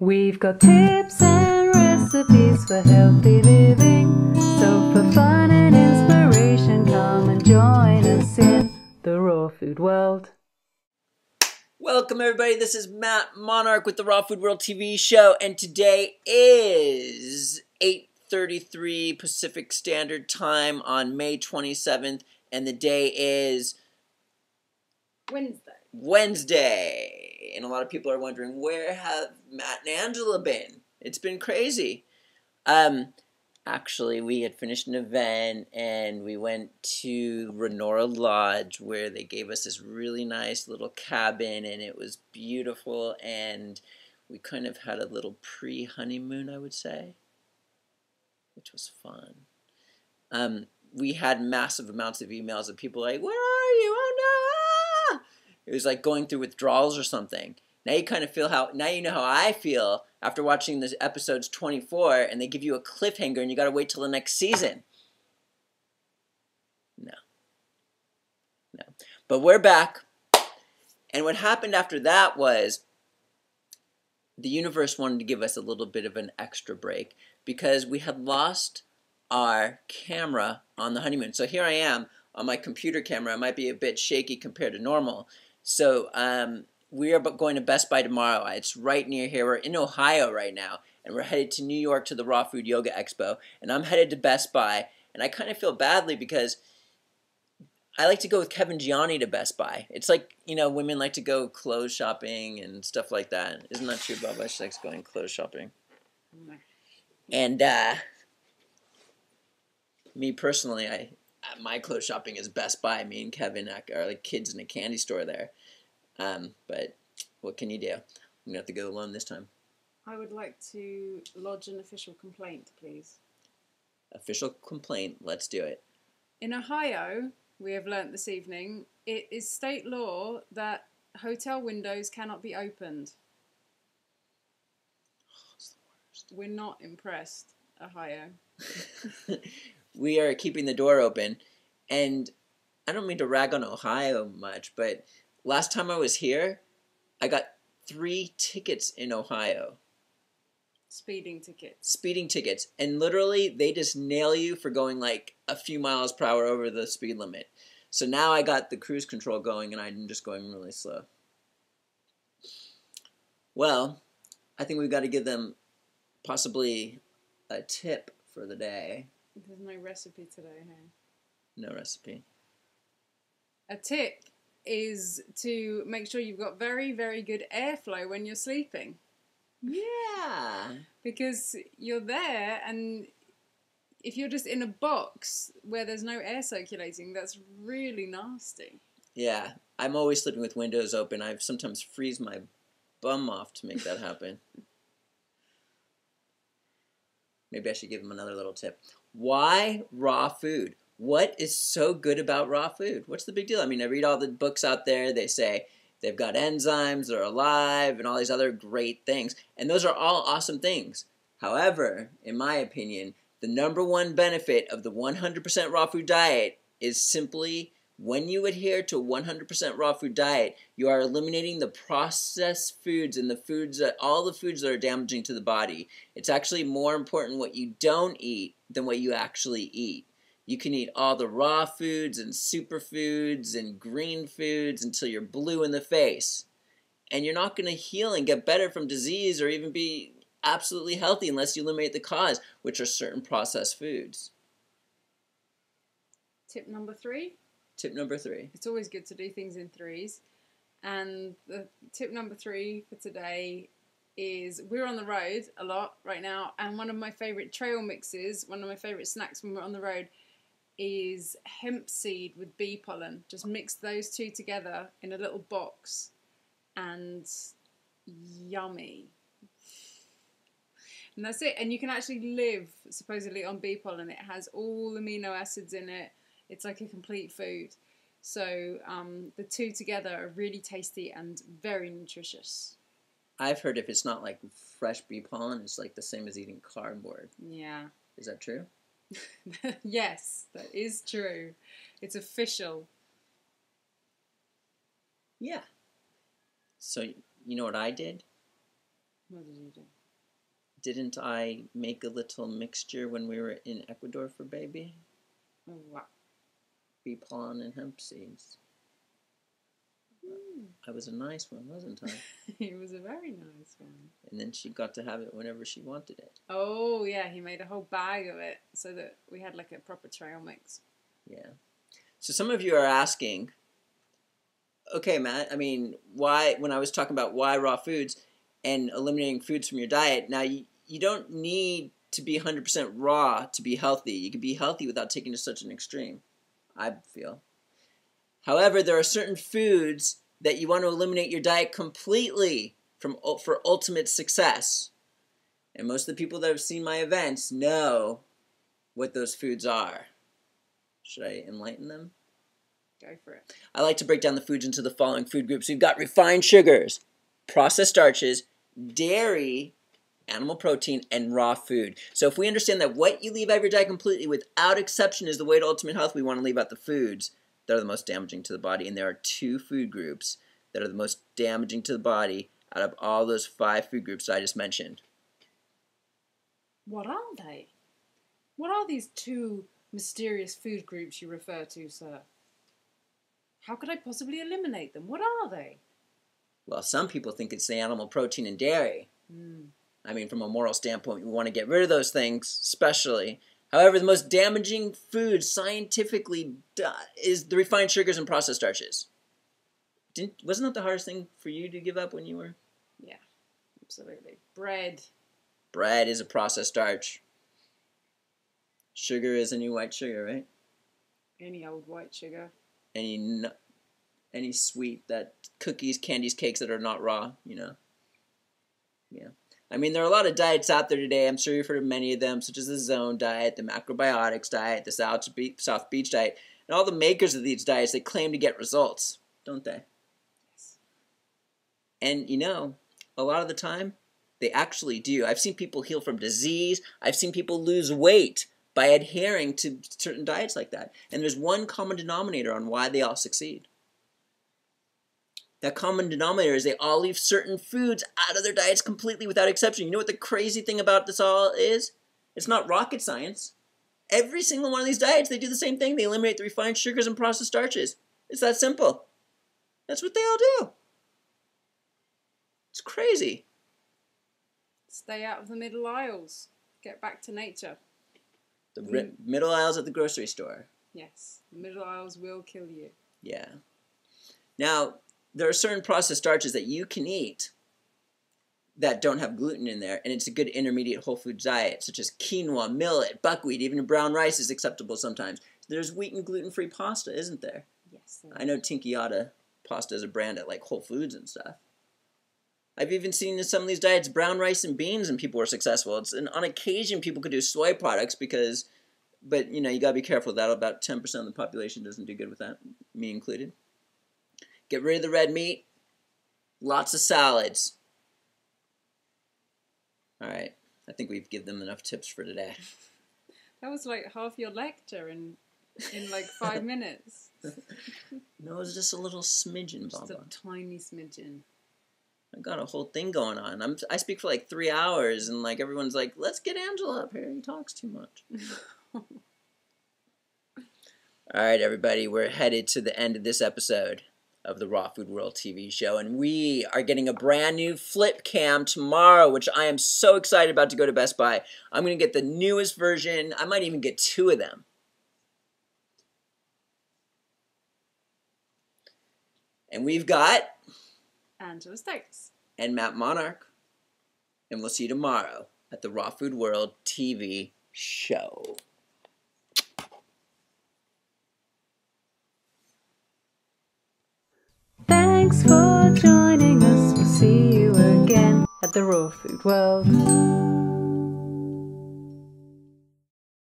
We've got tips and recipes for healthy living. So for fun and inspiration, come and join us in the raw food world. Welcome everybody, this is Matt Monarch with the Raw Food World TV show, and today is 8:33 Pacific Standard Time on May 27th, and the day is Wednesday. And a lot of people are wondering, where have Matt and Angela been? It's been crazy. Actually, we had finished an event, and we went to Renora Lodge, where they gave us this really nice little cabin, and it was beautiful, and we kind of had a little pre-honeymoon, I would say, which was fun. We had massive amounts of emails of people like, where are you? Oh no! Ah! It was like going through withdrawals or something. Now you kind of feel now you know how I feel after watching this episodes 24 and they give you a cliffhanger and you got to wait till the next season. No. But we're back. And what happened after that was the universe wanted to give us a little bit of an extra break because we had lost our camera on the honeymoon. So here I am on my computer camera. It might be a bit shaky compared to normal. So we are going to Best Buy tomorrow. It's right near here. We're in Ohio right now, and we're headed to New York to the Raw Food Yoga Expo. And I'm headed to Best Buy, and I kind of feel badly because I like to go with Kevin Gianni to Best Buy. It's like, you know, women like to go clothes shopping and stuff like that. Isn't that true, Bubba? She likes going clothes shopping. And me personally, my clothes shopping is Best Buy. Me and Kevin are like kids in a candy store there. But what can you do? I'm going to have to go alone this time. I would like to lodge an official complaint, please. Official complaint. Let's do it. In Ohio, we have learnt this evening, it is state law that hotel windows cannot be opened. Oh, it's the worst. We're not impressed, Ohio. We are keeping the door open, and I don't mean to rag on Ohio much, but last time I was here, I got 3 tickets in Ohio. Speeding tickets. And literally, they just nail you for going like a few miles per hour over the speed limit. So now I got the cruise control going, and I'm just going really slow. Well, I think we've got to give them possibly a tip for the day. There's no recipe today, hey? No recipe. A tip is to make sure you've got very, very good airflow when you're sleeping. Yeah. Because you're there, and if you're just in a box where there's no air circulating, that's really nasty. Yeah. I'm always sleeping with windows open. I sometimes freeze my bum off to make that happen. Maybe I should give them another little tip. Why raw food? What is so good about raw food? What's the big deal? I mean, I read all the books out there. They say they've got enzymes, they're alive, and all these other great things. And those are all awesome things. However, in my opinion, the number one benefit of the 100% raw food diet is simply when you adhere to a 100% raw food diet, you are eliminating the processed foods and all the foods that are damaging to the body. It's actually more important what you don't eat than what you actually eat. You can eat all the raw foods and superfoods and green foods until you're blue in the face. And you're not going to heal and get better from disease or even be absolutely healthy unless you eliminate the cause, which are certain processed foods. Tip number 3. Tip number 3. It's always good to do things in threes. And the tip number 3 for today is we're on the road a lot right now, and one of my favourite trail mixes, one of my favourite snacks when we're on the road is hemp seed with bee pollen. Just mix those two together in a little box, and yummy. And that's it. And you can actually live supposedly on bee pollen. It has all amino acids in it. It's like a complete food. So the two together are really tasty and very nutritious. I've heard if it's not like fresh bee pollen, it's like the same as eating cardboard. Yeah. Is that true? Yes, that is true. It's official. Yeah. So you know what I did? What did you do? Didn't I make a little mixture when we were in Ecuador for baby? Oh, wow. Bee pollen and hemp seeds. I was a nice one, wasn't I? It was a very nice one. And then she got to have it whenever she wanted it. Oh, yeah, he made a whole bag of it so that we had like a proper trail mix. Yeah. So some of you are asking, okay, Matt, I mean, why, when I was talking about why raw foods and eliminating foods from your diet, now you don't need to be 100% raw to be healthy. You can be healthy without taking it to such an extreme, I feel. However, there are certain foods that you want to eliminate your diet completely for ultimate success. And most of the people that have seen my events know what those foods are. Should I enlighten them? Go for it. I like to break down the foods into the following food groups. We've got refined sugars, processed starches, dairy, animal protein, and raw food. So if we understand that what you leave out of your diet completely without exception is the way to ultimate health, we want to leave out the foods that are the most damaging to the body. And there are 2 food groups that are the most damaging to the body out of all those 5 food groups I just mentioned. What are they? What are these 2 mysterious food groups you refer to, sir? How could I possibly eliminate them? What are they? Well, some people think it's the animal protein and dairy. I mean, from a moral standpoint, we want to get rid of those things, especially. However, the most damaging food scientifically is the refined sugars and processed starches. Wasn't that the hardest thing for you to give up when you were? Yeah, absolutely. Bread. Bread is a processed starch. Sugar is a new white sugar, right? Any old white sugar. Any sweet, that cookies, candies, cakes that are not raw, you know. Yeah. I mean, there are a lot of diets out there today. I'm sure you've heard of many of them, such as the Zone diet, the macrobiotics diet, the South Beach diet. And all the makers of these diets, they claim to get results, don't they? Yes. And, you know, a lot of the time, they actually do. I've seen people heal from disease. I've seen people lose weight by adhering to certain diets like that. And there's one common denominator on why they all succeed. That common denominator is they all leave certain foods out of their diets completely without exception. You know what the crazy thing about this all is? It's not rocket science. Every single one of these diets, they do the same thing. They eliminate the refined sugars and processed starches. It's that simple. That's what they all do. It's crazy. Stay out of the middle aisles. Get back to nature. The middle aisles at the grocery store. Yes, the middle aisles will kill you. Yeah. Now, there are certain processed starches that you can eat that don't have gluten in there, and it's a good intermediate whole food diet, such as quinoa, millet, buckwheat, even brown rice is acceptable sometimes. There's wheat and gluten-free pasta, isn't there? Yes. I know Tinkiata pasta is a brand at like Whole Foods and stuff. I've even seen in some of these diets brown rice and beans, and people are successful. On occasion, people could do soy products but you know, you gotta be careful. That about 10% of the population doesn't do good with that, me included. Get rid of the red meat. Lots of salads. All right, I think we've given them enough tips for today. That was like half your lecture in like 5 minutes. No, it was just a little smidgen, Just Baba. a tiny smidgen. I got a whole thing going on. I speak for like 3 hours, and like everyone's like, "Let's get Angela up here. He talks too much." All right, everybody, we're headed to the end of this episode of the Raw Food World TV show, and we are getting a brand new flip cam tomorrow, which I am so excited about to go to Best Buy. I'm going to get the newest version. I might even get 2 of them. And we've got Angela Stokes. and Matt Monarch, and we'll see you tomorrow at the Raw Food World TV show. Thanks for joining us. We'll see you again at the Raw Food World.